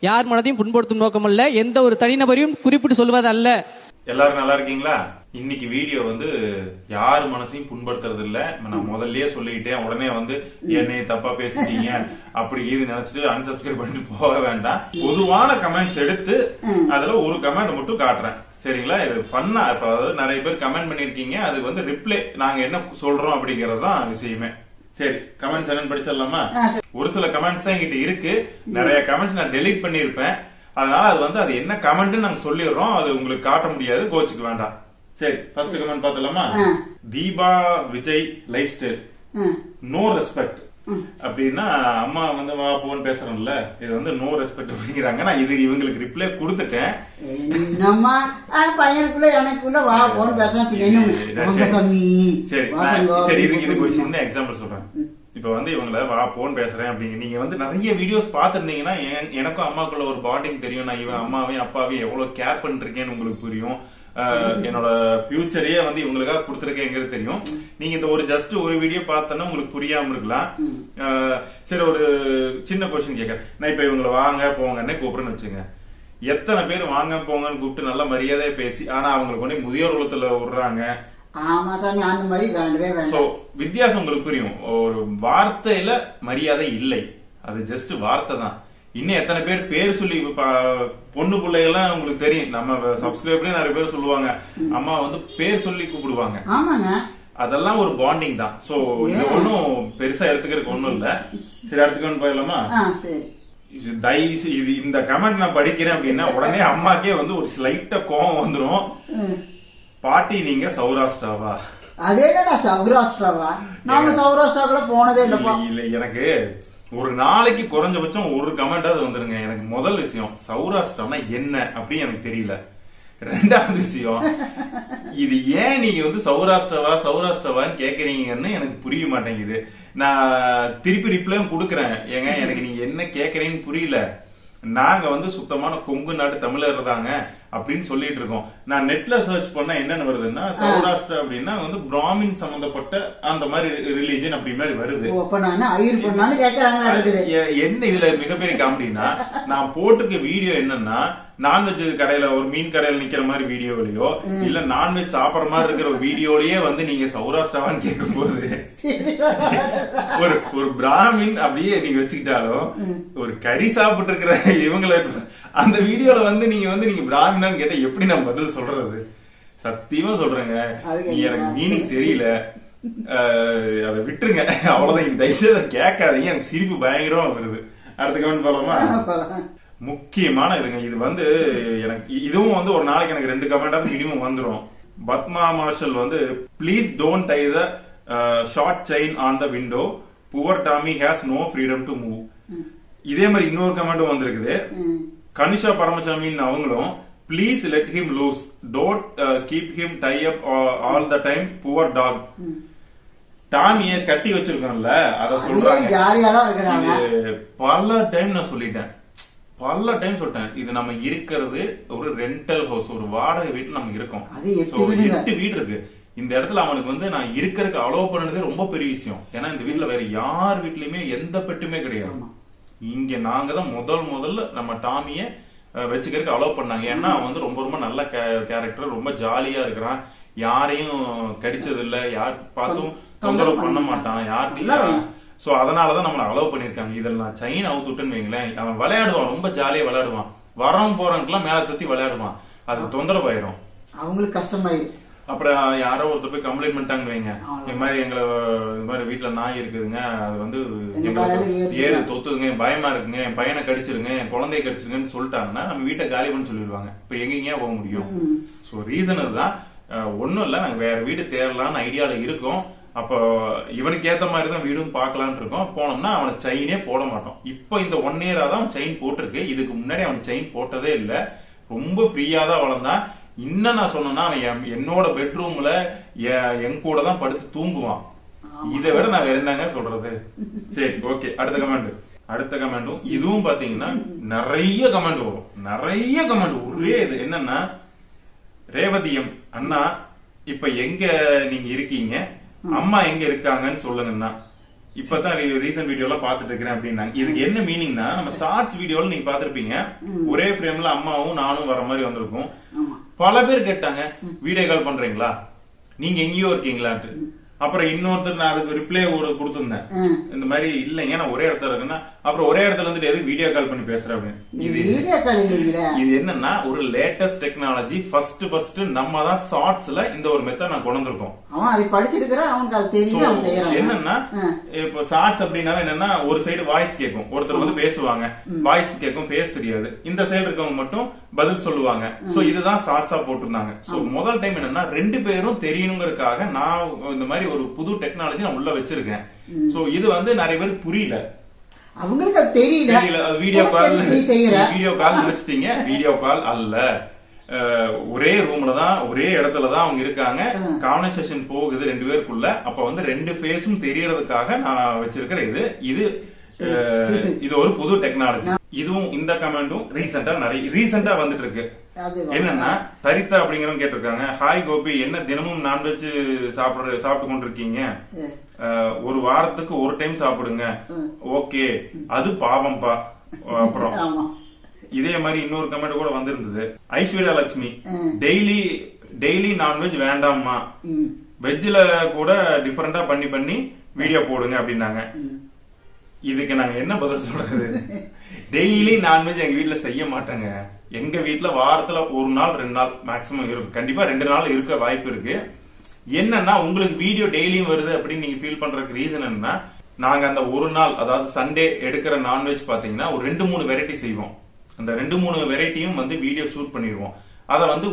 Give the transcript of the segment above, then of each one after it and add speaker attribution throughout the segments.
Speaker 1: யார் மனதையும் புண்படுத்தும் நோக்கம் அல்ல, எந்த ஒரு தனிநபரையும் குறிப்பிட்டு சொல்வது அல்ல.
Speaker 2: எல்லாரும் நல்லா இருக்கீங்களா? இன்னைக்கு வீடியோ வந்து யாரு மனசையும் புண்படுத்துறது இல்ல. நான் முதல்லயே சொல்லிட்டேன், உடனே வந்து என்னை தப்பா பேசிட்டீங்க அப்படி இது நினைச்சிட்டு அன்சப்ஸ்கிரைப் பண்ணிட்டு போக வேண்டாம். பொதுவான கமெண்ட்ஸ் எடுத்து அதுல ஒரு கமெண்ட் மட்டும் காட்டுறேன், சரிங்களா? இது பண்ணா இப்ப அதாவது நிறைய பேர் கமெண்ட் பண்ணிருக்கீங்க, அதுக்கு வந்து ரிப்ளை நாங்க என்ன சொல்றோம் அப்படிங்கறது தான் விஷயமே. சரி, கமெண்ட்ஸ் என்னன்னு படிச்சிடலாமா? ஒரு சில கமெண்ட்ஸ் தான் என்கிட்ட இருக்கு, நிறைய கமெண்ட்ஸ் நான் டெலீட் பண்ணிருப்பேன். அதனால அது வந்து அது என்ன கமெண்ட் நாங்க சொல்லிடுறோம், அது உங்களுக்கு காட்ட முடியாது, கோச்சுக்கு வேண்டாம். சரி, ஃபர்ஸ்ட் கமெண்ட் பாத்துலாமா? Deepa Vijay lifestyle no respect அப்படின்னா அம்மா வந்து வா போன்னு பேசுறேன்ல, இது வந்து நோ ரெஸ்பெக்ட் அப்படிங்கிறாங்க. நான் இது இவங்களுக்கு ரிப்ளை கொடுத்துட்டேன்.
Speaker 3: பையனுக்குள்ள எனக்குள்ள வா போன்னு பேசுறேன்.
Speaker 2: சரி, இதுக்கு ஒரு சின்ன எக்ஸாம்பிள் சொல்றேன். இப்ப வந்து இவங்கள வா போன் பேசுறேன் அப்படிங்க, நீங்க வந்து நிறைய வீடியோஸ் பாத்துருந்தீங்கன்னா எனக்கும் அம்மாக்குள்ள ஒரு பாண்டிங் தெரியும். நான் இவன் அம்மாவையும் அப்பாவையும் எவ்வளவு கேர் பண்ணிருக்கேன்னு உங்களுக்கு புரியும். என்னோட ஃபியூச்சரையே வந்து இவங்களுக்காக கொடுத்துருக்கேங்கிறது தெரியும். நீங்க இந்த ஒரு ஜஸ்ட் ஒரு வீடியோ பார்த்தோன்னா உங்களுக்கு புரியாம இருக்கலாம். சரி, ஒரு சின்ன கொஸ்டின் கேட்க, நான் இப்ப இவங்களை வாங்க போங்கன்னு கூப்பிடுன்னு வச்சுங்க, எத்தனை பேர் வாங்க போங்கன்னு கூப்பிட்டு நல்ல மரியாதையா பேசி ஆனா அவங்களுக்கு வந்து முதியோர் குலத்துல விடுறாங்க. வித்தியாசம் உங்களுக்கு புரியும். ஒரு வார்த்தையில மரியாதை இல்லை, அது ஜஸ்ட் வார்த்தை தான். இன்னும் எத்தனை பேர் சொல்லி பொண்ணு பிள்ளைகள்லாம் உங்களுக்கு தெரியும், நம்ம சப்ஸ்கிரைபர்லயே நிறைய பேர் சொல்லுவாங்க அம்மா வந்து பேர் சொல்லி கூப்பிடுவாங்க. அதெல்லாம் ஒரு பாண்டிங் தான். சோ இது ஒன்னும் பெருசா எடுத்துக்கிறதுக்கு ஒண்ணும் இல்ல. சரி, அடுத்துக்கு போயிடலாமா? இது இந்த கமெண்ட் நான் படிக்கிறேன் அப்படின்னா உடனே அம்மாக்கே வந்து ஒரு ஸ்லைட்டா கோவம் வந்துரும். பாட்டி நீங்க சௌராஷ்டிராவா?
Speaker 3: அதேடா சௌராஷ்டிராவா? நாங்க சௌராஷ்டிராக்குள்ள போனதே
Speaker 2: இல்ல. எனக்கு ஒரு நாளைக்கு குறைஞ்சபட்சம் ஒரு கமெண்டாவது வந்துருங்க. எனக்கு முதல் விஷயம் சௌராஷ்டிரானா என்ன அப்படி எனக்கு தெரியல. ரெண்டாவது விஷயம், இது ஏன் நீங்க வந்து சௌராஷ்டிராவான்னு கேக்குறீங்கன்னு எனக்கு புரிய மாட்டேங்குது. நான் திருப்பி ரிப்ளையும் கொடுக்கறேன், ஏங்க எனக்கு நீங்க என்ன கேக்குறீங்கன்னு புரியல, நாங்க வந்து சுத்தமான கொங்கு நாடு தமிழர் தாங்க அப்படின்னு சொல்லிட்டு இருக்கோம். நான் நெட்ல சர்ச் பண்ணா என்னன்னு வருதுன்னா சௌராஷ்டிரா அப்படின்னா வந்து பிராமின் சம்பந்தப்பட்ட அந்த மாதிரி ரிலீஜன் அப்படி மாதிரி வருது. என்ன இதுல மிகப்பெரிய காமெடினா, நான் போட்டுக்க வீடியோ என்னன்னா நான்வெஜ் கடையில ஒரு மீன் கடையில நிக்கிற மாதிரி வீடியோலயோ இல்ல நான்வெஜ் சாப்பிடற மாதிரி இருக்கிற வீடியோலயே வந்து நீங்க சௌராஷ்டிராவான்னு கேட்கும் போது ஒரு பிராமின் அப்படியே நீங்க வச்சுக்கிட்டாலும் ஒரு கறி சாப்பிட்டு இருக்கிற இவங்களை அந்த வீடியோல வந்து நீங்க பிராமினான்னு கேட்டா எப்படி நான் பதில் சொல்றது? சத்தியமா சொல்றேங்க, எனக்கு மீனிங் தெரியல, அதை விட்டுருங்க, அவ்வளவுதான். தயவுசெய்து அதை கேட்காதீங்க, எனக்கு சிரிப்பு பயங்கரமா வருது. அடுத்த கமெண்ட் போலாமா? முக்கியமான இதுங்க, இது வந்து எனக்கு இதுவும் வந்து ஒரு நாளைக்கு எனக்கு 2 கமெண்டாவது மினிமம் வந்துடும். பத்மா மார்ஷல் வந்து please don't tie the short chain on the window, poor Tommy has no freedom to move. இதே மாதிரி இன்னொரு கமெண்டும் வந்திருக்குது. கனிஷா பரமசாமின்னு அவங்களும் please let him loose, don't keep him tie up all the time, poor dog. டாமிய கட்டி வச்சிருக்கோம்ல அத சொல்றாங்க. பல டைம் நான் சொல்லிட்டேன், பல டைம் சொல்லிட்டேன், இது நம்ம இருக்கிறது ஒரு ரெண்டல் ஹவுஸ், ஒரு வாடகை வீட்டுல நம்ம இருக்கோம். 8 வீடு இருக்கு. இந்த இடத்துல அவனுக்கு வந்து நான் இருக்கிறதுக்கு அலோவ் பண்ணதே ரொம்ப பெரிய விஷயம். ஏன்னா இந்த வீட்டுல வேற யார் வீட்லயுமே எந்த பெட்டுமே கிடையாது. இங்க நாங்க தான் முதல்ல நம்ம டாமிய வச்சுக்கிறதுக்கு அலோவ் பண்ணாங்க. ஏன்னா அவன் வந்து ரொம்ப ரொம்ப நல்ல கேரக்டர், ரொம்ப ஜாலியா இருக்கிறான், யாரையும் கடிச்சது இல்ல, யார் பார்த்தும் தொந்தரவு பண்ண மாட்டான் யார்கிட்டயும். சோ அதனாலதான் நம்மள அலோவ் பண்ணிருக்காங்க. இதுல நான் செயின் அவுத்துட்டுன்னு வைங்களேன், அவன் விளையாடுவான், ரொம்ப ஜாலியா விளையாடுவான், வரவன் போறவனுக்குலாம் மேல தத்தி விளையாடுவான், அது தொந்தரவு ஆயிரும், அவங்களுக்கு கஷ்டமாயிரும். அப்புறம் யாரோ ஒருத்தர் போய் கம்ப்ளைண்ட் பண்ணிட்டாங்க வைங்க, இந்த மாதிரி இந்த மாதிரி வீட்டுல நாய் இருக்குதுங்க, அது வந்து ஏறு தொத்துதுங்க, பயமா இருக்குங்க, என் பையனை கடிச்சிருங்க, என் குழந்தைய கடிச்சிருங்கன்னு சொல்லிட்டாங்கன்னா நம்ம வீட்டை காலி பண்ணி சொல்லிடுவாங்க. இப்ப எங்கேயா போக முடியும்? சோ ரீசன் அதுதான், ஒன்னும் இல்ல, நாங்க வேற வீடு தேடலாம்னு ஐடியால இருக்கோம். அப்போ இவனுக்கு ஏத்த மாதிரிதான் வீடும் பாக்கலான் இருக்கோம். போனோம்னா அவனை செயினே போட மாட்டோம். இப்ப இந்த 1 இயரா தான் செயின் போட்டிருக்கு. இதுக்கு முன்னாடி அவன் செயின் போட்டதே இல்ல, ரொம்ப ஃப்ரீயா தான் வளர்ந்தான். இன்னும் நான் சொன்னா அவன் என்னோட பெட்ரூம்ல என் கூட தான் படுத்து தூங்குவான். இதை விட நான் வேற என்னங்க சொல்றது? சரி, ஓகே. அடுத்த கமெண்டும் இதுவும் பாத்தீங்கன்னா நிறைய கமெண்ட் வரும், நிறைய கமெண்ட். ஒரே இது என்னன்னா, ரேவதியம் அண்ணா இப்ப எங்க நீங்க இருக்கீங்க, அம்மா எங்க இருக்காங்கன்னு சொல்லுங்கண்ணா. இப்பதான் ரீசன்ட் வீடியோ எல்லாம் பாத்துட்டு இருக்கிறேன் அப்படின்னாங்க. இதுக்கு என்ன மீனிங்னா, நம்ம ஷார்ட்ஸ் வீடியோல நீங்க பாத்திருப்பீங்க, ஒரே ஃப்ரேம்ல அம்மாவும் நானும் வர மாதிரி வந்திருக்கும். பல பேர் கேட்டாங்க, வீடியோ கால் பண்றீங்களா, நீங்க எங்கேயோ இருக்கீங்களான்ட்டு. அப்புறம் இன்னொருத்தர் நான் அதுக்கு ரிப்ளை கொடுத்திருந்தேன், இந்த மாதிரி இல்லைங்க நான் ஒரே இடத்துல இருக்குன்னா, அப்புறம் ஒரே இடத்துல வந்துட்டு எதுக்கு வீடியோ கால் பண்ணி பேசுறேன் அப்படின்னு. இது என்னன்னா ஒரு லேட்டஸ்ட் டெக்னாலஜி. ஃபர்ஸ்ட் நம்ம தான் ஷார்ட்ஸ்ல இந்த ஒரு மெத்தட் நான் கொண்டு வந்திருக்கோம். என்னன்னா இப்போ ஷார்ட்ஸ் அப்படின்னா என்னன்னா ஒரு சைடு வாய்ஸ் கேட்கும், ஒருத்தர் வந்து பேசுவாங்க, வாய்ஸ் கேட்கும், ஃபேஸ் தெரியாது, இந்த சைடு இருக்கவங்க மட்டும் பதில் சொல்லுவாங்க. சோ இதுதான் ஷார்ட்ஸா போட்டிருந்தாங்க. சோ முதல் டைம் என்னன்னா 2 பேரும் தெரியணுங்கிறதுக்காக நான் இந்த மாதிரி ஒரு புது டெக்னாலஜி நான் உள்ள வச்சிருக்கேன். சோ இது வந்து நிறைய பேருக்கு புரியல,
Speaker 3: அவங்களுக்கு தெரியல.
Speaker 2: வீடியோ கால் நினைச்சிட்டீங்க, வீடியோ கால் அல்ல. ஒரே ரூம்ல தான் ஒரே இடத்துலதான் அவங்க இருக்காங்க, கான்வர்சேஷன் போகுது 2 பேருக்குள்ள. அப்ப வந்து 2 பேஸும் தெரியறதுக்காக நான் வச்சிருக்கிற இது ஒரு புது டெக்னாலஜி. இதுவும் இந்த கமெண்டும் ரீசெண்டா வந்துட்டு இருக்கு. என்னன்னா சரிதா அப்படிங்கிறவங்க கேட்டிருக்காங்க, ஹாய் கோபி, என்ன தினமும் நான்வெஜ் சாப்பிட்டு கொண்டிருக்கீங்க, ஒரு வாரத்துக்கு ஒரு டைம் சாப்பிடுங்க, ஓகே அது பாவம்பா. அப்புறம் இதே மாதிரி இன்னொரு கமெண்ட் கூட வந்திருந்தது, ஐஸ்வர்யா லட்சுமி, டெய்லி நான்வெஜ் வேண்டாமா, வெஜ்ல கூட டிஃபரெண்டா பண்ணி வீடியோ போடுங்க அப்படின்னாங்க. இதுக்கு நாங்க என்ன பதில் சொல்றது? டெய்லி நான்வெஜ் எங்க வீட்டுல செய்ய மாட்டாங்க. எங்க வீட்டுல வாரத்துல 1 நாள் 2 நாள் மேக்சிமம் இருக்கும், கண்டிப்பா 2 நாள் இருக்க வாய்ப்பு இருக்கு. என்னன்னா உங்களுக்கு வீடியோ டெய்லியும் வருது அப்படின்னு நீங்க ஃபீல் பண்றதுக்கு ரீசன் என்னன்னா, நாங்க அந்த ஒரு நாள் அதாவது சண்டே எடுக்கிற நான்வெஜ் பாத்தீங்கன்னா ஒரு 2-3 வெரைட்டி செய்வோம். அந்த 2-3 வெரைட்டியும் வந்து வீடியோ ஷூட் பண்ணிடுவோம். அதை வந்து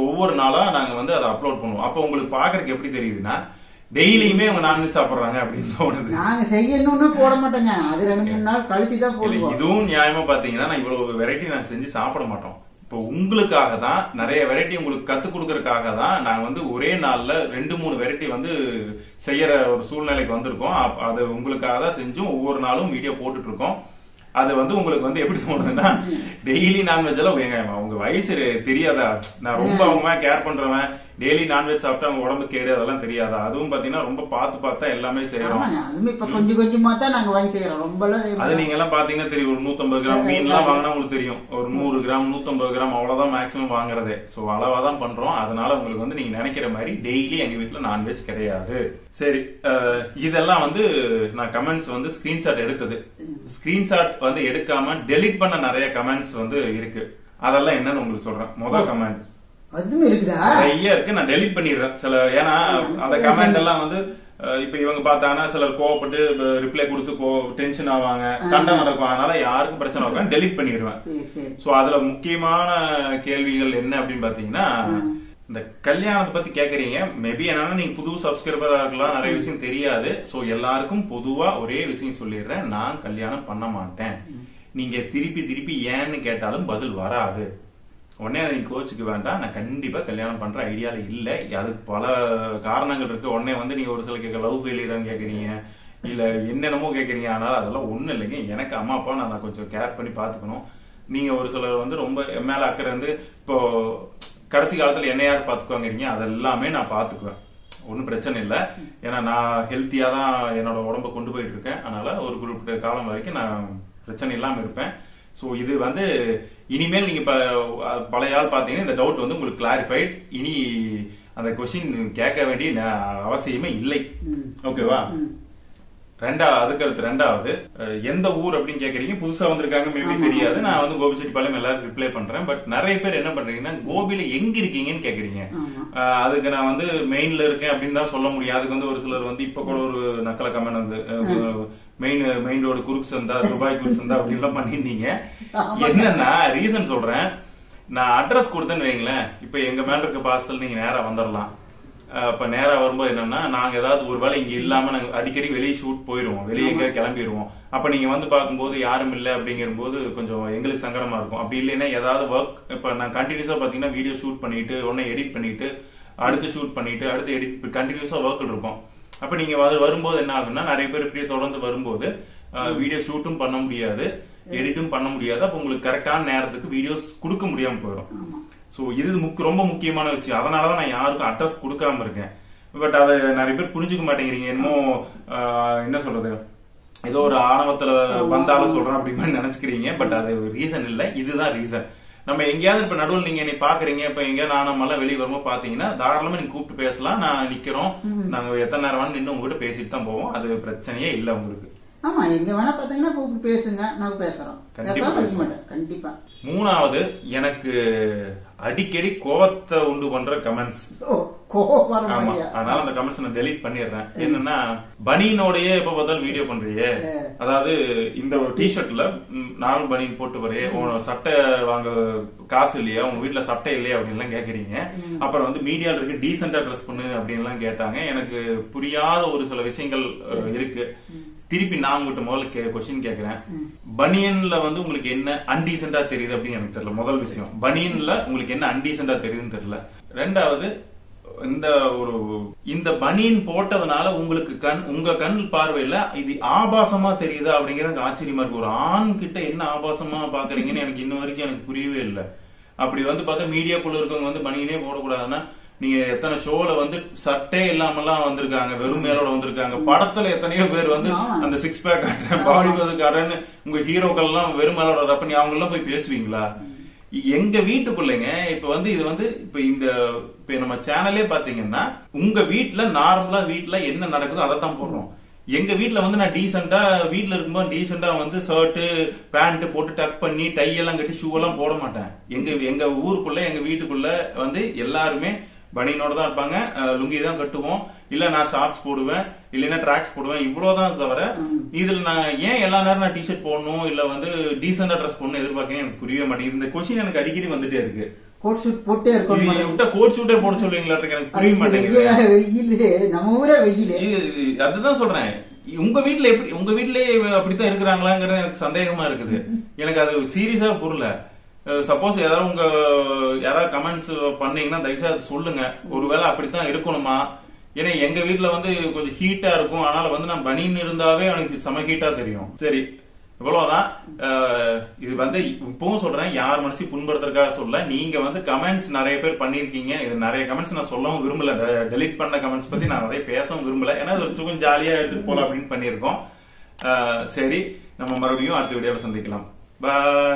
Speaker 2: ஒவ்வொரு நாளா நாங்க வந்து அதை அப்லோட் பண்ணுவோம். அப்ப உங்களுக்கு பாக்குறதுக்கு எப்படி தெரியுதுன்னா டெய்லியுமே அவங்க நான்வெஜ் சாப்பிடுறாங்க அப்படின்னு தோணுது.
Speaker 3: நாங்க செய்யணும்னு போட மாட்டோங்க, அது 2-3 நாள் கழிச்சுதான் போடுவோம்.
Speaker 2: இதுவும் நியாயமா பாத்தீங்கன்னா நான் இவ்வளவு வெரைட்டி நாங்க செஞ்சு சாப்பிட மாட்டோம். இப்போ உங்களுக்காக தான் நிறைய வெரைட்டி உங்களுக்கு கத்து கொடுக்கறதுக்காக தான் நாங்க வந்து ஒரே நாள்ல 2-3 வெரைட்டி வந்து செய்யற ஒரு சூழ்நிலைக்கு வந்திருக்கோம். அது உங்களுக்காக தான் செஞ்சும் ஒவ்வொரு நாளும் வீடியோ போட்டுட்டு இருக்கோம். அது வந்து உங்களுக்கு வந்து எப்படி தோணுதுன்னா, டெய்லி நான்வெஜ் எல்லாம் உங்க வயசு தெரியாதா, நான் ரொம்ப அவங்க கேர் பண்றவன், டெய்லி நான்வெஜ் சாப்பிட்டா அவங்க உடம்பு கேடு அதெல்லாம் தெரியாதா, அதுவும் பாத்தீங்கன்னா ரொம்ப பார்த்தா எல்லாமே செய்யறோம்.
Speaker 3: கொஞ்சம் கொஞ்சமா தான் நாங்க வாங்கி செய்யறோம், ரொம்ப
Speaker 2: அது நீங்க எல்லாம் பாத்தீங்கன்னா தெரியும், ஒரு 150 கிராம் மீன் எல்லாம் வாங்கினா உங்களுக்கு தெரியும், ஒரு 100 கிராம் 150 கிராம் அவ்வளவுதான் மேக்சிமம் வாங்குறதே. சோ அளவா தான் பண்றோம். அதனால உங்களுக்கு வந்து நீங்க நினைக்கிற மாதிரி டெய்லி எங்க வீட்டுல நான்வெஜ் கிடையாது. சரி, இதெல்லாம் வந்து நான் கமெண்ட்ஸ் வந்து ஸ்கிரீன்ஷாட் எடுத்தது. ஸ்கிரீன்ஷாட் வந்து எடுக்காம டெலிட் பண்ண நிறைய கமெண்ட்ஸ் வந்து இருக்கு. அதெல்லாம் என்னன்னு உங்களுக்கு சொல்றேன். முதல் கமெண்ட் நிறைய இருக்கு, நான் டெலிட் பண்ணிடுறேன் சில. ஏன்னா அந்த கமெண்ட் எல்லாம் வந்து இப்ப இவங்க பார்த்தாங்கன்னா சிலர் கோவப்பட்டு ரிப்ளை கொடுத்து டென்ஷன் ஆவாங்க, சண்டை நடக்கும். அதனால யாருக்கும் பிரச்சனை ஆகும், டெலிட் பண்ணிடுவேன். சோ அதுல முக்கியமான கேள்விகள் என்ன அப்படின்னு பாத்தீங்கன்னா, இந்த கல்யாணத்தை பத்தி கேக்குறீங்க. மேபி என்னன்னா நீங்க புது சப்ஸ்கிரைபரா இருக்கலாம், நிறைய விஷயம் தெரியாது. சோ எல்லாருக்கும் பொதுவா ஒரே விஷயம் சொல்லிடுறேன், நான் கல்யாணம் பண்ண மாட்டேன். நீங்க திருப்பி ஏன்னு கேட்டாலும் பதில் வராது. உடனே அதை நீங்க கோச்சுக்க வேண்டாம், நான் கண்டிப்பா கல்யாணம் பண்ற ஐடியால இல்ல. அதுக்கு பல காரணங்கள் இருக்கு. உடனே வந்து நீங்க ஒரு சில கேட்க லவ் ஃபெயிலியர் கேக்குறீங்க, இல்ல என்னென்னமோ கேக்குறீங்க. அதனால அதெல்லாம் ஒண்ணு இல்லைங்க. எனக்கு அம்மா அப்பா நான் கொஞ்சம் கேர் பண்ணி பாத்துக்கணும். நீங்க ஒரு சிலர் வந்து ரொம்ப மேல அக்கறை வந்து இப்போ கடைசி காலத்துல என்ன யார் பாத்துக்குவாங்க, அதெல்லாமே நான் பாத்துக்குவேன், ஒன்னும் பிரச்சனை இல்லை. ஏன்னா நான் ஹெல்த்தியா தான் என்னோட உடம்ப கொண்டு போயிட்டு இருக்கேன். அதனால ஒரு குறிப்பிட்ட காலம் வரைக்கும் நான் பிரச்சனை இல்லாம இருப்பேன். சோ இது வந்து இனிமேல் நீங்க பழைய ஆள் பாத்தீங்கன்னா இந்த டவுட் வந்து உங்களுக்கு கிளாரிஃபைட். இனி அந்த கொஸ்டின் கேட்க வேண்டிய அவசியமே இல்லை. ஓகேவா? அதுக்கடுத்து 2வது, எந்த ஊர் அப்படின்னு கேக்குறீங்க. புதுசா வந்திருக்காங்க, மேபி தெரியாது. நான் வந்து கோபிச்செட்டிப்பாளையம் எல்லாரும் ரிப்ளை பண்றேன். பட் நிறைய பேர் என்ன பண்றீங்கன்னா கோபியில எங்க இருக்கீங்கன்னு கேக்குறீங்க. அதுக்கு நான் வந்து மெயின்ல இருக்கேன் அப்படின்னு தான் சொல்ல முடியும். அதுக்கு வந்து ஒரு சிலர் வந்து இப்ப கூட ஒரு நக்கல கமெண்ட் வந்து மெயின் ரோடு குறுக்கு சந்தா, துபாய் குறுக்கு சந்தா அப்படின்னு எல்லாம் பண்ணிருந்தீங்க. என்னன்னா ரீசன் சொல்றேன். நான் அட்ரஸ் கொடுத்தேன்னு வைங்களேன், இப்ப எங்க மேல இருக்க பாசத்துல நீங்க நேரா வந்துடலாம். இப்ப நேரா வரும்போது என்னன்னா, நாங்க ஏதாவது ஒரு வேலை இங்க இல்லாம நாங்க அடிக்கடி வெளியே ஷூட் போயிருவோம், வெளியே எங்க கிளம்பிடுவோம். அப்ப நீங்க வந்து பாக்கும்போது யாரும் இல்ல அப்படிங்கிற போது கொஞ்சம் எங்களுக்கு சங்கடமா இருக்கும். அப்படி இல்லைன்னா ஏதாவது ஒர்க், இப்ப நான் கண்டினியூஸா பாத்தீங்கன்னா வீடியோ ஷூட் பண்ணிட்டு உடனே எடிட் பண்ணிட்டு அடுத்து ஷூட் பண்ணிட்டு அடுத்து எடிட், கண்டினியூஸா ஒர்க் இருக்கும். அப்ப நீங்க வரும்போது என்ன ஆகும்னா, நிறைய பேர் இப்படியே தொடர்ந்து வரும்போது வீடியோ ஷூட்டும் பண்ண முடியாது, எடிட்டும் பண்ண முடியாது. அப்ப உங்களுக்கு கரெக்டான நேரத்துக்கு வீடியோஸ் கொடுக்க முடியாம போயிடும். சோ இது ரொம்ப முக்கியமான விஷயம். அதனாலதான் நான் யாருக்கும் அட்ரஸ் கொடுக்காம இருக்கேன். பட் அதை நிறைய பேர் புரிஞ்சுக்க மாட்டேங்கிறீங்க. இன்னும் என்ன சொல்றது, ஏதோ ஒரு ஆணவத்துல வந்தாலும் சொல்றேன் அப்படின்னு நினைச்சுக்கிறீங்க. பட் அது ரீசன் இல்ல, இதுதான் ரீசன். நம்ம எங்கேயாவது இப்ப நடுவில் நீங்க என்னை பாக்குறீங்க, இப்ப எங்கேயாவது நானமெல்லாம் வெளியே வரும்போது பாத்தீங்கன்னா தாராளமா நீங்க கூப்பிட்டு பேசலாம். நான் நிக்கிறோம், நாங்க எத்தனை நேரம் வேணும் நின்று உங்ககிட்ட பேசிட்டு தான் போவோம். அது பிரச்சனையே இல்ல உங்களுக்கு.
Speaker 3: ஆமா, எங்க வேணா பாத்தீங்கன்னா கூப்பிட்டு பேசுங்க, நாங்க பேசுறோம். கண்டிப்பா.
Speaker 2: மூணாவது, எனக்கு அடிக்கடி கோவத்தை உண்டு பண்ற கமெண்ட்ஸ். அதனால அந்த கமெண்ட்ஸ் நான் டெலீட் பண்ணிடுறேன். என்னன்னா, பனியனோடயே எப்ப பார்த்தாலும் வீடியோ பண்றியே, அதாவது இந்த டிஷர்ட்ல நானும் பனியன் போட்டு வரையே, சட்டை வாங்க காசு இல்லையா, உங்க வீட்டுல சட்டை இல்லையா அப்படின்னு எல்லாம் கேக்குறீங்க. அப்புறம் வந்து மீடியால இருக்கு டீசென்டா ட்ரெஸ் பண்ணு அப்படின்னு எல்லாம் கேட்டாங்க. எனக்கு புரியாத ஒரு சில விஷயங்கள் இருக்கு. திருப்பி நான் உங்ககிட்ட முதல்ல கொஸ்டின் கேக்குறேன். பனியன்ல வந்து உங்களுக்கு என்ன அன்டீசென்டா தெரியுது அப்படின்னு எனக்கு தெரியல. முதல் விஷயம், பனியன்ல உங்களுக்கு என்ன அன்டீசென்டா தெரியுதுன்னு தெரியல. ரெண்டாவது, இந்த பனியன் போட்டதுனால உங்களுக்கு உங்க கண் பார்வையில இது ஆபாசமா தெரியுதா அப்படிங்கறது ஆச்சரியமா இருக்கு. ஒரு ஆண் கிட்ட என்ன ஆபாசமா பாக்குறீங்கன்னு எனக்கு இன்ன வரைக்கும் எனக்கு புரியவே இல்லை. அப்படி வந்து பார்த்தா மீடியாக்குள்ள இருக்கவங்க வந்து பனியனே போடக்கூடாதுன்னா, நீங்க எத்தனை ஷோல வந்து சட்டே இல்லாமலாம் வந்திருக்காங்க, வெறும் மேலோட வந்திருக்காங்க. படத்துல எத்தனையோ பேர் வந்து அந்த சிக்ஸ் பேக் காட்டுறேன், பாடி காட்டுறேன்னு உங்க ஹீரோக்கள் எல்லாம் வெறும் மேலோட ரப்ப நீ அவங்க எல்லாம் போய் பேசுவீங்களா? எங்க வீட்டுக்குள்ளங்க இப்ப வந்து இது வந்து இப்ப நம்ம சேனலே பாத்தீங்கன்னா, உங்க வீட்டுல நார்மலா வீட்டுல என்ன நடக்குதோ அதை தான் போடுறோம். எங்க வீட்டுல வந்து நான் டீசெண்டா வீட்டுல இருக்கும்போது டீசெண்டா வந்து ஷர்ட் பேண்ட் போட்டு டக் பண்ணி டை எல்லாம் கட்டி ஷூ எல்லாம் போட மாட்டேன். எங்க ஊருக்குள்ள எங்க வீட்டுக்குள்ள வந்து எல்லாருமே பனியனோட தான் இருப்பாங்க, லுங்கி தான் கட்டுவோம், இல்ல நான் ஷார்ட்ஸ் போடுவேன், இல்லைன்னா ட்ராக்ஸ் போடுவேன், இவ்வளவுதான் தவிர இதுல நான் ஏன் எல்லா நேரம் நான் டிஷர்ட் போடணும் இல்ல வந்து டீசெண்டா ட்ரெஸ் போடணும் எதிர்பார்க்கணும் எனக்கு புரியவே மாட்டேங்குது. இந்த கொஸ்டின் எனக்கு அடிக்கடி வந்துட்டே இருக்கு.
Speaker 3: கோட் ஷூட் போட்டே இருக்கணும்,
Speaker 2: கோட் ஷூட்டே போட சொல்லுவீங்களா? எனக்கு புரிய மாட்டேங்குது.
Speaker 3: நம்ம ஊரே வெயில்.
Speaker 2: அதுதான் சொல்றேன், உங்க வீட்டுல எப்படி, உங்க வீட்லயே அப்படித்தான் இருக்கிறாங்களாங்கிறது எனக்கு சந்தேகமா இருக்குது. எனக்கு அது சீரியஸா புரியல. சப்போஸ் யாராவது கமெண்ட்ஸ் பண்ணீங்கன்னா தயவுசெய்து சொல்லுங்க, ஒருவேளை அப்படித்தான் இருக்கணுமா? ஏன்னா எங்க வீட்டுல வந்து கொஞ்சம் ஹீட்டா இருக்கும், அதனால வந்து நான் பனியன் இருந்தாவே எனக்கு செம ஹீட்டா தெரியும். சரி, இவ்வளவுதான். இது வந்து இப்பவும் சொல்றேன், யார் மனசையும் புண்படுத்துறதுக்காக சொல்ல. நீங்க வந்து கமெண்ட்ஸ் நிறைய பேர் பண்ணிருக்கீங்க. இது நிறைய கமெண்ட்ஸ் நான் சொல்லவும் விரும்பல, டெலிட் பண்ண கமெண்ட்ஸ் பத்தி நான் நிறைய பேசவும் விரும்பல. ஏன்னா கொஞ்சம் ஜாலியா எடுத்துட்டு போலாம் அப்படின்னு பண்ணிருக்கோம். சரி, நம்ம மறுபடியும் அடுத்த வீடியோல சந்திக்கலாம். பாய்.